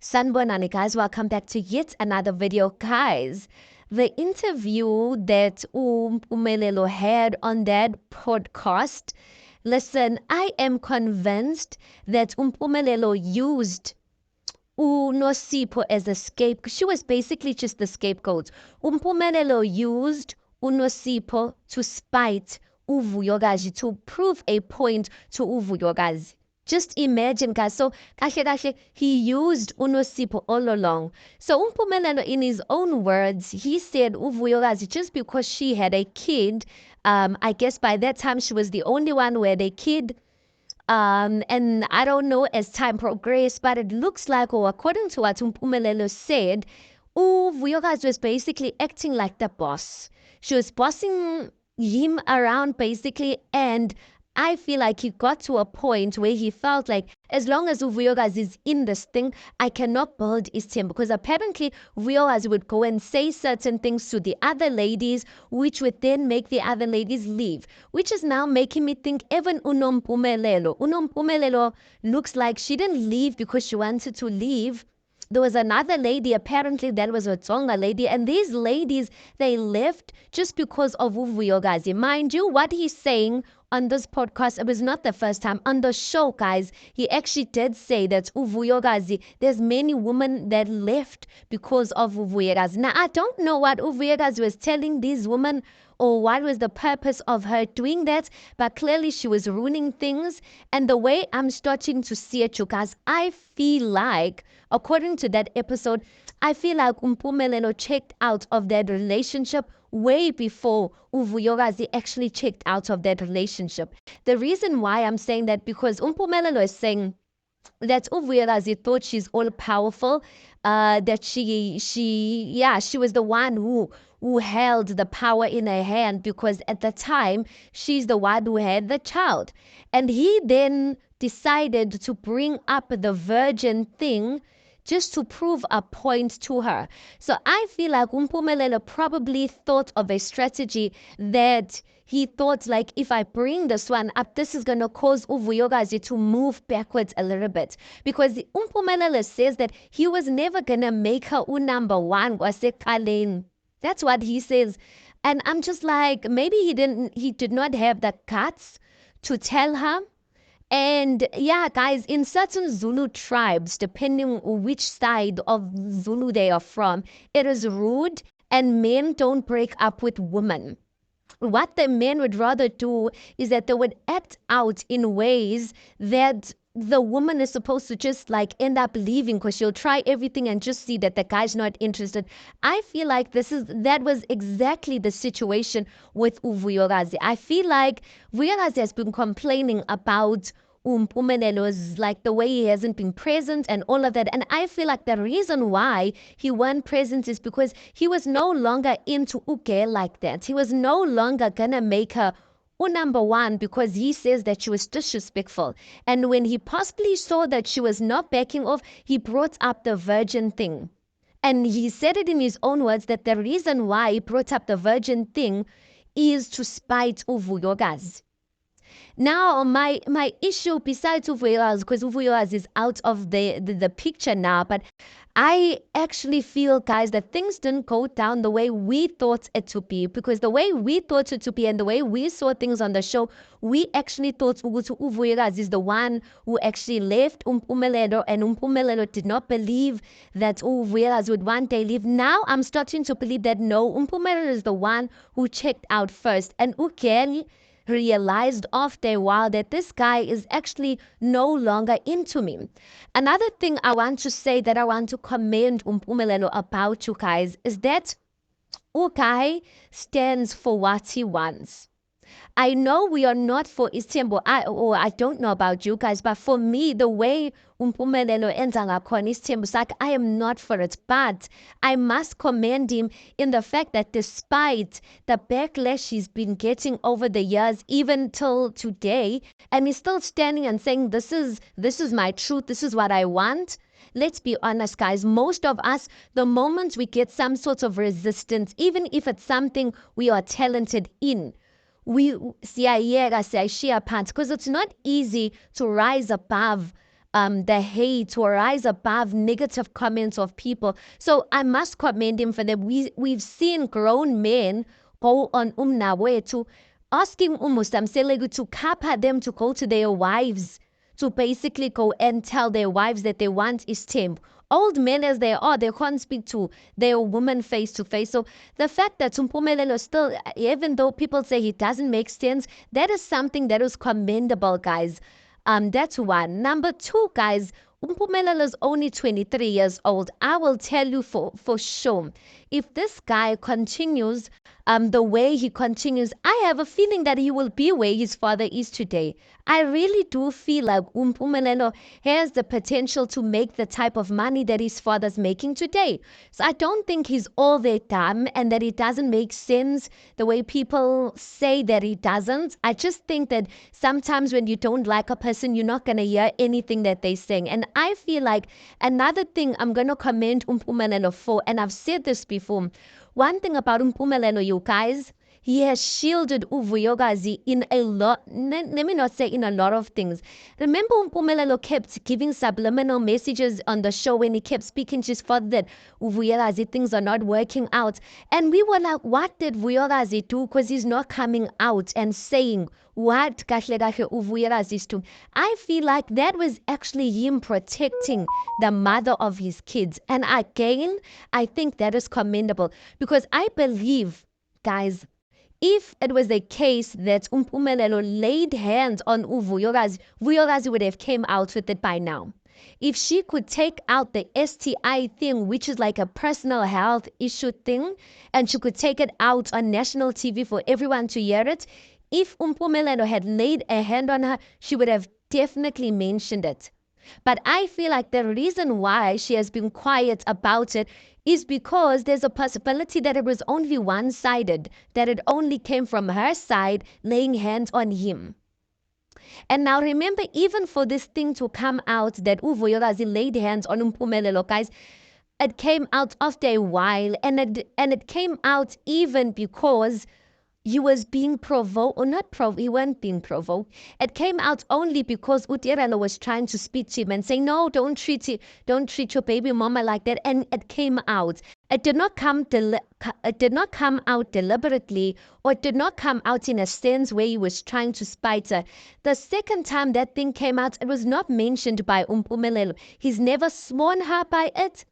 Sanbonani guys, welcome back to yet another video. Guys, the interview that Umelelo had on that podcast, listen, I am convinced that Umpumelelo used uNosipho as a scapegoat. She was basically just the scapegoat. Umpumelelo used uNosipho to spite uVuyokazi, to prove a point to uVuyokazi. Just imagine, guys. So, kahle, he used uNosipho all along. So, Umpumelelo, in his own words, he said uVuyokazi, just because she had a kid, I guess by that time she was the only one who had a kid. And I don't know as time progressed, but it looks like, or according to what Umpumelelo said, Vuyokazi was basically acting like the boss. She was bossing him around basically, and I feel like he got to a point where he felt like as long as Vuyokazi is in this thing, I cannot build his team, because apparently Vuyokazi would go and say certain things to the other ladies, which would then make the other ladies leave, which is now making me think even Unompumelelo looks like she didn't leave because she wanted to leave. There was another lady, apparently that was a Tsonga lady, and these ladies, they left just because of Vuyokazi. Mind you, what he's saying on this podcast, it was not the first time. On the show, guys, he actually did say that Vuyokazi, there's many women that left because of Vuyokazi. Now, I don't know what Vuyokazi was telling these women or what was the purpose of her doing that, but clearly she was ruining things. And the way I'm starting to see it, you guys, I feel like, according to that episode, I feel like Umpumelelo checked out of that relationship way before Vuyokazi actually checked out of that relationship. The reason why I'm saying that, because Umpumelelo is saying that Vuyokazi thought she's all powerful, that she was the one who held the power in her hand, because at the time she's the one who had the child. And he then decided to bring up the virgin thing just to prove a point to her. So I feel like Umpumelelo probably thought of a strategy that he thought, like, if I bring this one up, this is going to cause Vuyokazi to move backwards a little bit. Because Umpumelelo says that he was never going to make her number one. That's what he says. And I'm just like, maybe he did not have the guts to tell her. And yeah, guys, in certain Zulu tribes, depending which side of Zulu they are from, it is rude and men don't break up with women. What the men would rather do is that they would act out in ways that the woman is supposed to just like end up leaving, because she'll try everything and just see that the guy's not interested. I feel like that was exactly the situation with Vuyokazi. I feel like Vuyokazi has been complaining about Umpumenelo's, like, the way he hasn't been present and all of that. And I feel like the reason why he wasn't present is because he was no longer into Uke like that. He was no longer gonna make her number one, because he says that she was disrespectful. And when he possibly saw that she was not backing off, he brought up the virgin thing. And he said it in his own words that the reason why he brought up the virgin thing is to spite Vuyokazi. Now, my issue, besides Vuyokazi, because Vuyokazi is out of the picture now, but I actually feel, guys, that things didn't go down the way we thought it to be. Because the way we thought it to be and the way we saw things on the show, we actually thought Vuyokazi is the one who actually left Umpumelelo, and Umpumelelo did not believe that Vuyokazi would one day leave. Now I'm starting to believe that no, Umpumelelo is the one who checked out first. And Ukeli realized after a while that this guy is actually no longer into me. Another thing I want to say that I want to commend Umpumelelo about, you guys, is that Ukai stands for what he wants. I know we are not for Istanbul. I don't know about you guys, but for me, the way Umpumelelo enza ngakhona Istanbul, like, I am not for it. But I must commend him in the fact that despite the backlash he's been getting over the years, even till today, and he's still standing and saying, this is my truth, this is what I want. Let's be honest, guys. Most of us, the moment we get some sort of resistance, even if it's something we are talented in, we siyayeka, siyayishiya phansi, because it's not easy to rise above the hate or rise above negative comments of people. So I must commend him for that. We've seen grown men go on umnawethu asking Umustamselegu to kappa them to go to their wives, to basically go and tell their wives that they want istem. Old men as they are, they can't speak to their woman face to face. So the fact that Tumpumelelo still, even though people say he doesn't make sense, that is something that is commendable, guys. That's one. Number two, guys, Umpumelelo is only 23 years old. I will tell you for sure, if this guy continues the way he continues, I have a feeling that he will be where his father is today. I really do feel like Umpumelelo has the potential to make the type of money that his father's making today. So I don't think he's all that dumb and that it doesn't make sense the way people say that he doesn't. I just think that sometimes when you don't like a person, you're not going to hear anything that they're saying. And I feel like another thing I'm going to commend Umpumelelo for, and I've said this before, one thing about Umpumelelo, you guys, he has shielded Uvuyokazi in a lot, let me not say in a lot of things. Remember Umpumelelo kept giving subliminal messages on the show when he kept speaking to his father that Uvuyokazi, things are not working out. And we were like, what did Uvuyokazi do? Because he's not coming out and saying what kahle kahle Uvuyokazi is doing. I feel like that was actually him protecting the mother of his kids. And again, I think that is commendable because I believe, guys, if it was the case that Umpumelelo laid hands on Uvuyokazi, Vuyokazi would have came out with it by now. If she could take out the STI thing, which is like a personal health issue thing, and she could take it out on national TV for everyone to hear it, if Umpumelelo had laid a hand on her, she would have definitely mentioned it. But I feel like the reason why she has been quiet about it is because there's a possibility that it was only one-sided, that it only came from her side laying hands on him. And now remember, even for this thing to come out that Uvuyokazi laid hands on Umpumelelo, guys, it came out after a while, and it came out even because he was being provoked, or not provoked, he wasn't being provoked. It came out only because Utirelo was trying to speak to him and say, no, don't treat your baby mama like that. And it came out. It did not come out deliberately, or it did not come out in a sense where he was trying to spite her. The second time that thing came out, it was not mentioned by Umpumelelo. He's never sworn her by it.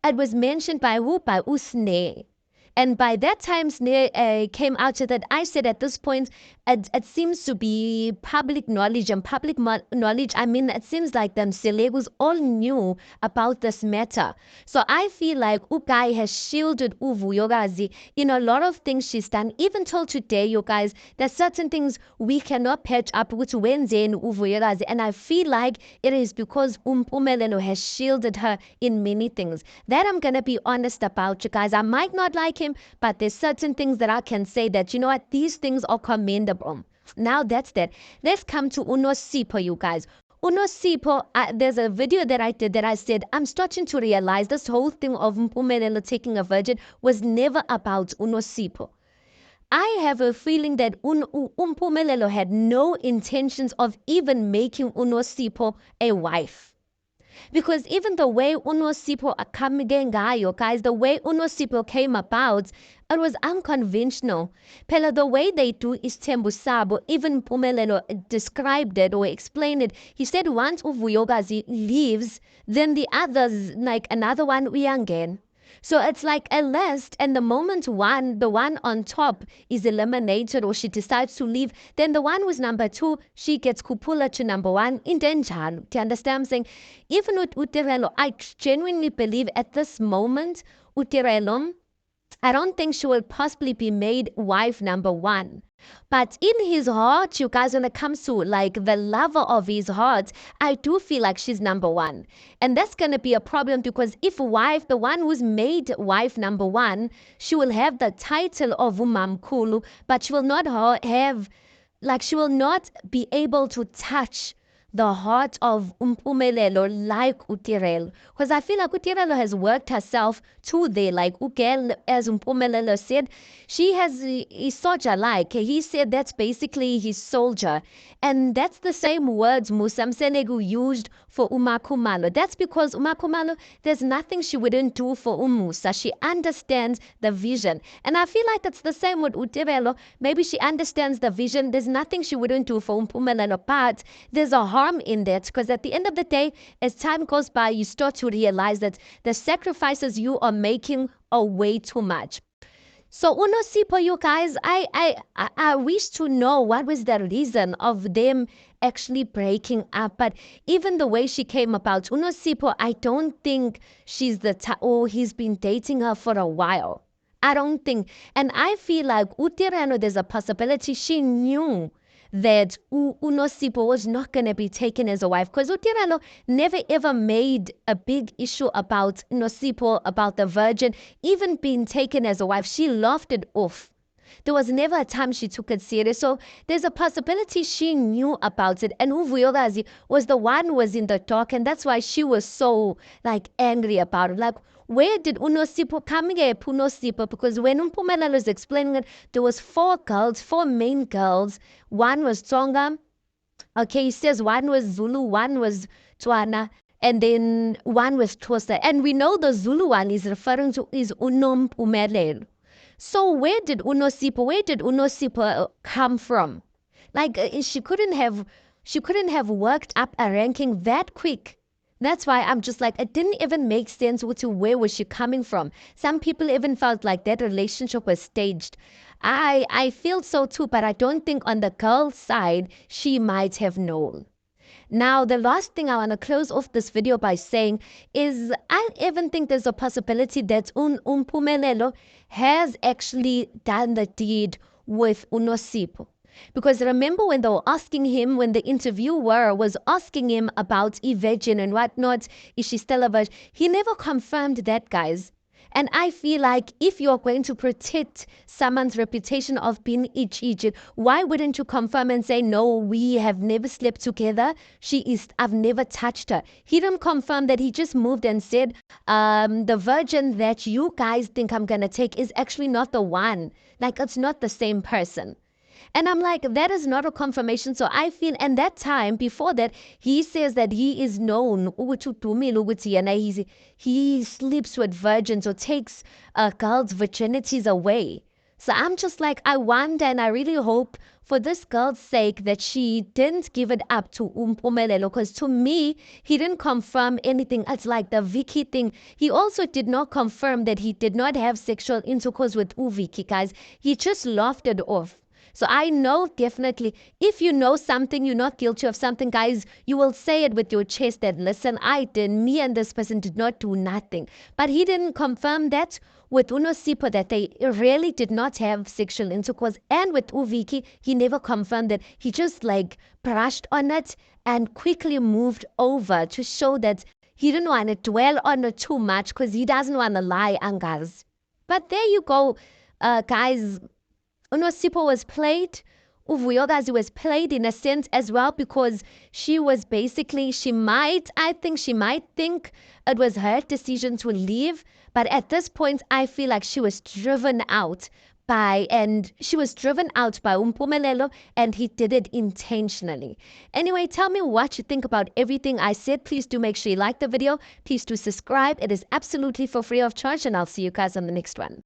It was mentioned by who? By Usne. And by that time, Sneh came out to that. I said at this point, it seems to be public knowledge, and public knowledge, I mean, it seems like them Selegus all knew about this matter. So I feel like Ukai has shielded Uvuyokazi in a lot of things she's done. Even till today, you guys, there's certain things we cannot patch up with Wednesday in Uvuyokazi. And I feel like it is because Umpumelelo has shielded her in many things. That I'm going to be honest about, you guys. I might not like him, but there's certain things that I can say that, you know what, these things are commendable. Now that's that. Let's come to Unosipho, you guys. Unosipho, there's a video that I did that I said, I'm starting to realize this whole thing of Mpumelelo taking a virgin was never about Unosipho. I have a feeling that Mpumelelo had no intentions of even making Unosipho a wife. Because even the way Unosipho ngayo, guys, the way Unosipho came about, it was unconventional. Phela the way they do isithembu sabo, even Mpumelelo described it or explained it. He said once Uvuyokazi leaves, then the others, like another one, uyangena. So it's like a list, and the moment the one on top is eliminated or she decides to leave, then the one who's number two, she gets kupula to number one in Denjan. Do you understand what I'm saying? Even with Utirelo, I genuinely believe at this moment, Utirelo, I don't think she will possibly be made wife number one. But in his heart, you guys, when it comes to like the lover of his heart, I do feel like she's number one. And that's going to be a problem because if wife, the one who's made wife number one, she will have the title of Umamkulu, but she will not have, like, she will not be able to touch the heart of Umpumelelo like Utirelo. Because I feel like Utirelo has worked herself to there. Like Ugel, as Umpumelelo said, she has a soldier like. He said that's basically his soldier. And that's the same words Musa Msenegu used for Umakumalo. That's because Umakumalo, there's nothing she wouldn't do for Umusa. She understands the vision. And I feel like it's the same with Utirelo. Maybe she understands the vision. There's nothing she wouldn't do for Umpumelelo, but there's a harm in that because at the end of the day, as time goes by, you start to realize that the sacrifices you are making are way too much. So Unosipho, you guys, I wish to know what was the reason of them actually breaking up. But even the way she came about, Unosipho, I don't think she's he's been dating her for a while. I don't think. And I feel like Utirano, there's a possibility she knew that Unosipho was not going to be taken as a wife because Utirano never ever made a big issue about Unosipho, about the virgin, even being taken as a wife. She laughed it off. There was never a time she took it serious. So there's a possibility she knew about it. And Uvuyokazi was the one who was in the dark. And that's why she was so like angry about it. Like, where did Unosipho come here, Unosipho? Because when Umpumelelo was explaining it, there was four main girls. One was Tsonga. Okay, he says one was Zulu, one was Tswana, and then one was Xhosa. And we know the Zulu one is referring to is Unompumelelo. So where did Unosipho come from? Like she couldn't have worked up a ranking that quick. That's why I'm just like, it didn't even make sense to where was she coming from. Some people even felt like that relationship was staged. I feel so too, but I don't think on the girl's side she might have known. Now, the last thing I want to close off this video by saying is I even think there's a possibility that Umpumelelo has actually done the deed with Unosipho. Because remember when they were asking him, when the interviewer was asking him about a virgin and whatnot, is she still a virgin? He never confirmed that, guys. And I feel like if you're going to protect someone's reputation of being Egypt, why wouldn't you confirm and say, no, we have never slept together. I've never touched her. He didn't confirm that. He just moved and said, the virgin that you guys think I'm going to take is actually not the one. Like, it's not the same person. And I'm like, that is not a confirmation. So I feel, and that time before that, he says that he is known. He sleeps with virgins or takes girls' virginities away. So I'm just like, I wonder and I really hope for this girl's sake that she didn't give it up to Umpumelelo, because to me, he didn't confirm anything. It's like the Vicky thing. He also did not confirm that he did not have sexual intercourse with Uviki, guys. He just laughed it off. So I know definitely if you know something, you're not guilty of something, guys, you will say it with your chest that, listen, me and this person did not do nothing. But he didn't confirm that with Unosipho, that they really did not have sexual intercourse. And with Uviki, he never confirmed that. He just like brushed on it and quickly moved over to show that he didn't want to dwell on it too much because he doesn't want to lie, Angas. But there you go, guys. Unosipho was played. Uvuyokazi was played in a sense as well because she was basically, I think she might think it was her decision to leave. But at this point, I feel like she was driven out by Umpumelelo, and he did it intentionally. Anyway, tell me what you think about everything I said. Please do make sure you like the video. Please do subscribe. It is absolutely for free of charge, and I'll see you guys on the next one.